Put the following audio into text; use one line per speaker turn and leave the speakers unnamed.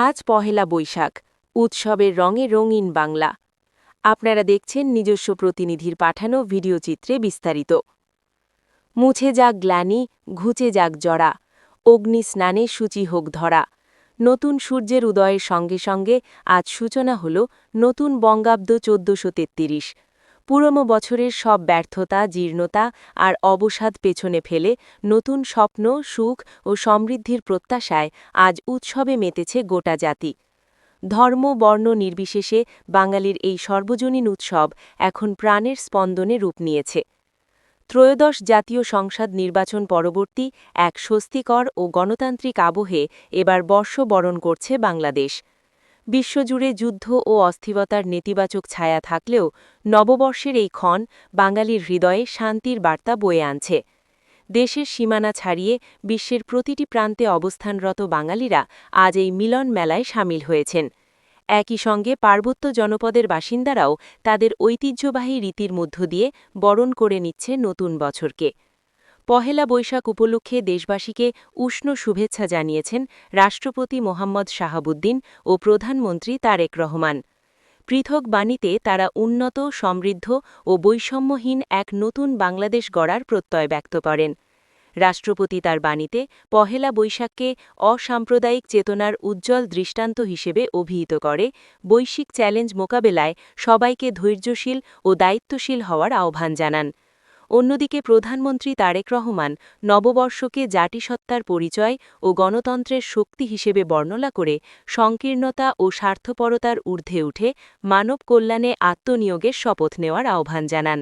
আজ পহেলা বৈশাখ, উৎসবের রঙে রঙিন বাংলা। আপনারা দেখছেন নিজস্ব প্রতিনিধির পাঠানো ভিডিওচিত্রে বিস্তারিত। মুছে যাক গ্লানি, ঘুচে যাক জরা, অগ্নি স্নানে সূচি হোক ধরা। নতুন সূর্যের উদয়ের সঙ্গে সঙ্গে আজ সূচনা হল নতুন বঙ্গাব্দ ১৪৩৩। পুরনো বছরের সব ব্যর্থতা, জীর্ণতা আর অবসাদ পেছনে ফেলে নতুন স্বপ্ন, সুখ ও সমৃদ্ধির প্রত্যাশায় আজ উৎসবে মেতেছে গোটা জাতি। ধর্ম, বর্ণ নির্বিশেষে বাঙালির এই সর্বজনীন উৎসব এখন প্রাণের স্পন্দনে রূপ নিয়েছে। ত্রয়োদশ জাতীয় সংসদ নির্বাচন পরবর্তী এক স্বস্তিকর ও গণতান্ত্রিক আবহে এবার বর্ষবরণ করছে বাংলাদেশ। বিশ্বজুড়ে যুদ্ধ ও অস্থিরতার নেতিবাচক ছায়া থাকলেও নববর্ষের এই ক্ষণ বাঙালির হৃদয়ে শান্তির বার্তা বয়ে আনছে। দেশের সীমানা ছাড়িয়ে বিশ্বের প্রতিটি প্রান্তে অবস্থানরত বাঙালিরা আজ এই মিলন মেলায় সামিল হয়েছেন। একই সঙ্গে পার্বত্য জনপদের বাসিন্দারাও তাদের ঐতিহ্যবাহী রীতির মধ্য দিয়ে বরণ করে নিচ্ছে নতুন বছরকে। পহেলা বৈশাখ উপলক্ষে দেশবাসীকে উষ্ণ শুভেচ্ছা জানিয়েছেন রাষ্ট্রপতি মোহাম্মদ শাহাবুদ্দিন ও প্রধানমন্ত্রী তারেক রহমান। পৃথক বাণীতে তারা উন্নত, সমৃদ্ধ ও বৈষম্যহীন এক নতুন বাংলাদেশ গড়ার প্রত্যয় ব্যক্ত করেন। রাষ্ট্রপতি তার বাণীতে পহেলা বৈশাখকে অসাম্প্রদায়িক চেতনার উজ্জ্বল দৃষ্টান্ত হিসেবে অভিহিত করে বৈশ্বিক চ্যালেঞ্জ মোকাবেলায় সবাইকে ধৈর্যশীল ও দায়িত্বশীল হওয়ার আহ্বান জানান। অন্যদিকে প্রধানমন্ত্রী তারেক রহমান নববর্ষকে জাতিসত্তার পরিচয় ও গণতন্ত্রের শক্তি হিসেবে বর্ণনা করে সংকীর্ণতা ও স্বার্থপরতার ঊর্ধ্বে উঠে মানব কল্যাণে আত্মনিয়োগের শপথ নেওয়ার আহ্বান জানান।